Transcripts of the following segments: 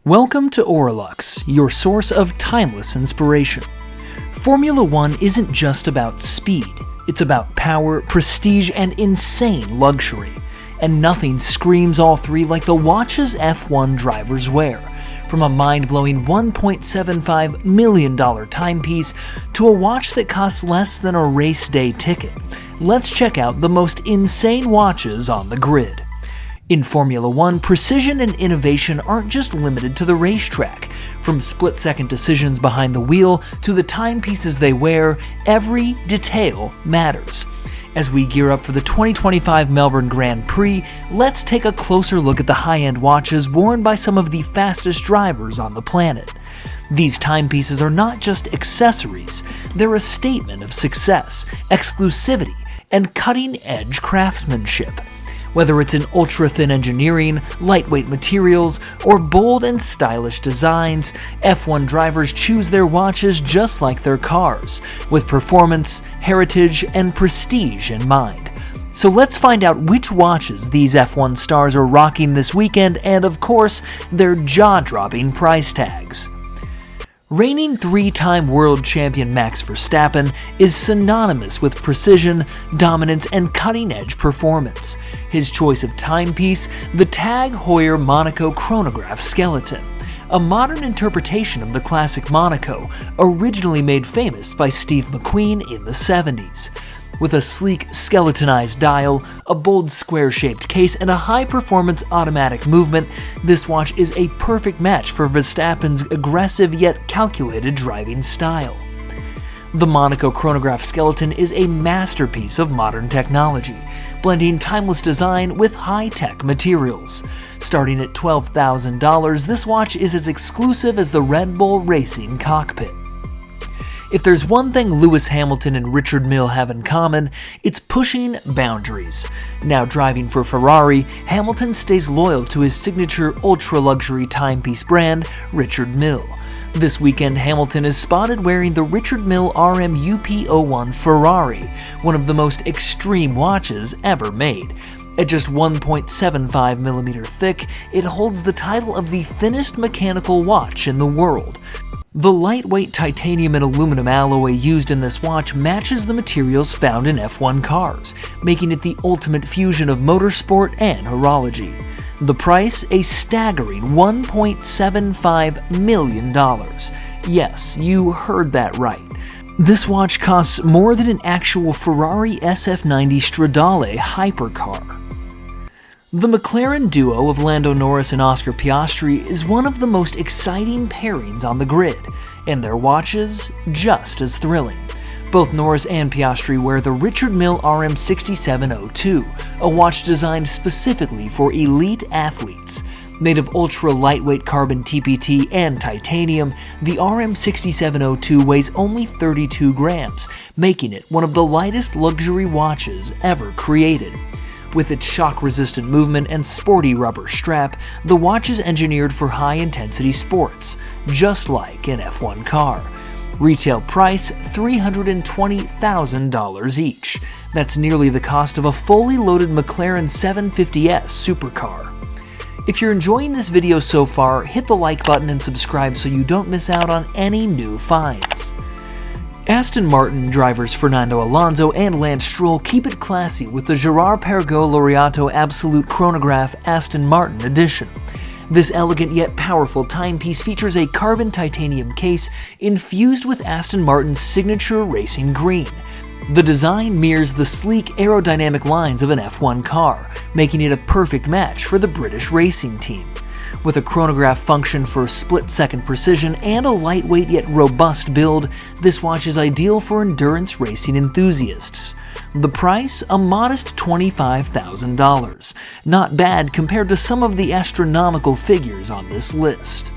Welcome to Horology, your source of timeless inspiration. Formula One isn't just about speed, it's about power, prestige, and insane luxury. And nothing screams all three like the watches F1 drivers wear. From a mind-blowing $1.75 million timepiece to a watch that costs less than a race day ticket, let's check out the most insane watches on the grid. In Formula One, precision and innovation aren't just limited to the racetrack. From split-second decisions behind the wheel to the timepieces they wear, every detail matters. As we gear up for the 2025 Melbourne Grand Prix, let's take a closer look at the high-end watches worn by some of the fastest drivers on the planet. These timepieces are not just accessories, they're a statement of success, exclusivity, and cutting-edge craftsmanship. Whether it's in ultra-thin engineering, lightweight materials, or bold and stylish designs, F1 drivers choose their watches just like their cars, with performance, heritage, and prestige in mind. So let's find out which watches these F1 stars are rocking this weekend and, of course, their jaw-dropping price tags. Reigning three-time world champion Max Verstappen is synonymous with precision, dominance, and cutting-edge performance. His choice of timepiece, the TAG Heuer Monaco chronograph skeleton, a modern interpretation of the classic Monaco, originally made famous by Steve McQueen in the 70s. With a sleek, skeletonized dial, a bold square-shaped case, and a high-performance automatic movement, this watch is a perfect match for Verstappen's aggressive yet calculated driving style. The Monaco chronograph skeleton is a masterpiece of modern technology, blending timeless design with high-tech materials. Starting at $12,000, this watch is as exclusive as the Red Bull Racing cockpit. If there's one thing Lewis Hamilton and Richard Mille have in common, it's pushing boundaries. Now driving for Ferrari, Hamilton stays loyal to his signature ultra-luxury timepiece brand, Richard Mille. This weekend, Hamilton is spotted wearing the Richard Mille RM UP01 Ferrari, one of the most extreme watches ever made. At just 1.75mm thick, it holds the title of the thinnest mechanical watch in the world. The lightweight titanium and aluminum alloy used in this watch matches the materials found in F1 cars, making it the ultimate fusion of motorsport and horology. The price, a staggering $1.75 million. Yes, you heard that right. This watch costs more than an actual Ferrari SF90 Stradale hypercar. The McLaren duo of Lando Norris and Oscar Piastri is one of the most exciting pairings on the grid, and their watches just as thrilling. Both Norris and Piastri wear the Richard Mille RM6702, a watch designed specifically for elite athletes. Made of ultra-lightweight carbon TPT and titanium, the RM6702 weighs only 32 grams, making it one of the lightest luxury watches ever created. With its shock-resistant movement and sporty rubber strap, the watch is engineered for high-intensity sports, just like an F1 car. Retail price $320,000 each. That's nearly the cost of a fully loaded McLaren 750S supercar. If you're enjoying this video so far, hit the like button and subscribe so you don't miss out on any new finds. Aston Martin drivers Fernando Alonso and Lance Stroll keep it classy with the Girard-Perregaux Laureato Absolute Chronograph Aston Martin edition. This elegant yet powerful timepiece features a carbon titanium case infused with Aston Martin's signature racing green. The design mirrors the sleek aerodynamic lines of an F1 car, making it a perfect match for the British racing team. With a chronograph function for split-second precision and a lightweight yet robust build, this watch is ideal for endurance racing enthusiasts. The price, a modest $25,000. Not bad compared to some of the astronomical figures on this list.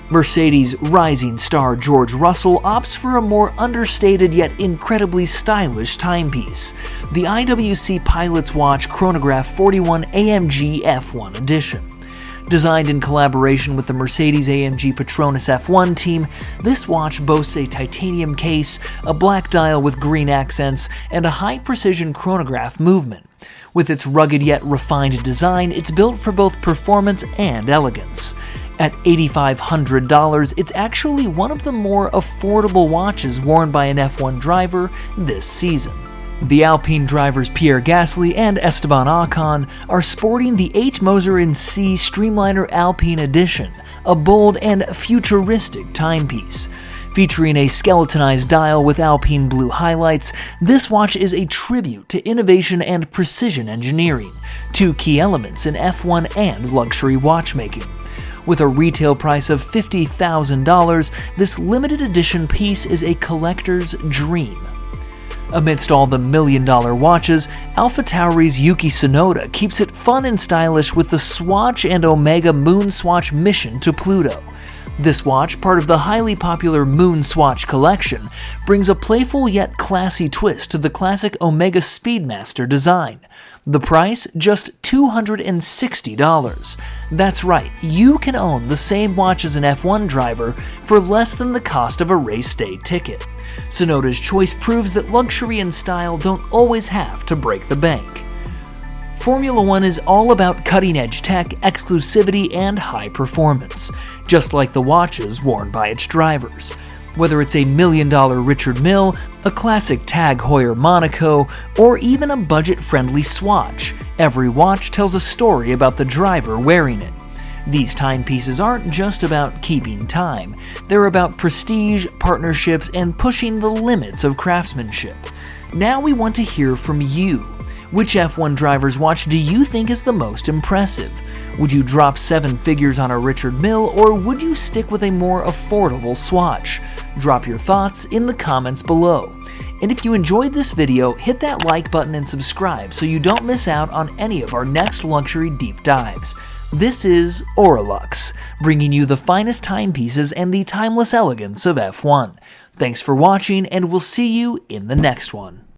Mercedes rising star George Russell opts for a more understated yet incredibly stylish timepiece, the IWC Pilot's Watch Chronograph 41 AMG F1 Edition. Designed in collaboration with the Mercedes-AMG Petronas F1 team, this watch boasts a titanium case, a black dial with green accents, and a high-precision chronograph movement. With its rugged yet refined design, it's built for both performance and elegance. At $8,500, it's actually one of the more affordable watches worn by an F1 driver this season. The Alpine drivers Pierre Gasly and Esteban Ocon are sporting the H. Moser & C Streamliner Alpine Edition, a bold and futuristic timepiece. Featuring a skeletonized dial with Alpine blue highlights, this watch is a tribute to innovation and precision engineering, two key elements in F1 and luxury watchmaking. With a retail price of $50,000, this limited edition piece is a collector's dream. Amidst all the million-dollar watches, AlphaTauri's Yuki Tsunoda keeps it fun and stylish with the Swatch and Omega MoonSwatch mission to Pluto. This watch, part of the highly popular MoonSwatch collection, brings a playful yet classy twist to the classic Omega Speedmaster design. The price, just $260. That's right, you can own the same watch as an F1 driver for less than the cost of a race day ticket. Tsunoda's choice proves that luxury and style don't always have to break the bank. Formula One is all about cutting-edge tech, exclusivity, and high performance, just like the watches worn by its drivers. Whether it's a $1 million Richard Mille, a classic TAG Heuer Monaco, or even a budget-friendly Swatch, every watch tells a story about the driver wearing it. These timepieces aren't just about keeping time, they're about prestige, partnerships, and pushing the limits of craftsmanship. Now we want to hear from you. Which F1 driver's watch do you think is the most impressive? Would you drop 7 figures on a Richard Mille, or would you stick with a more affordable Swatch? Drop your thoughts in the comments below. And if you enjoyed this video, hit that like button and subscribe so you don't miss out on any of our next luxury deep dives. This is Horology, bringing you the finest timepieces and the timeless elegance of F1. Thanks for watching, and we'll see you in the next one.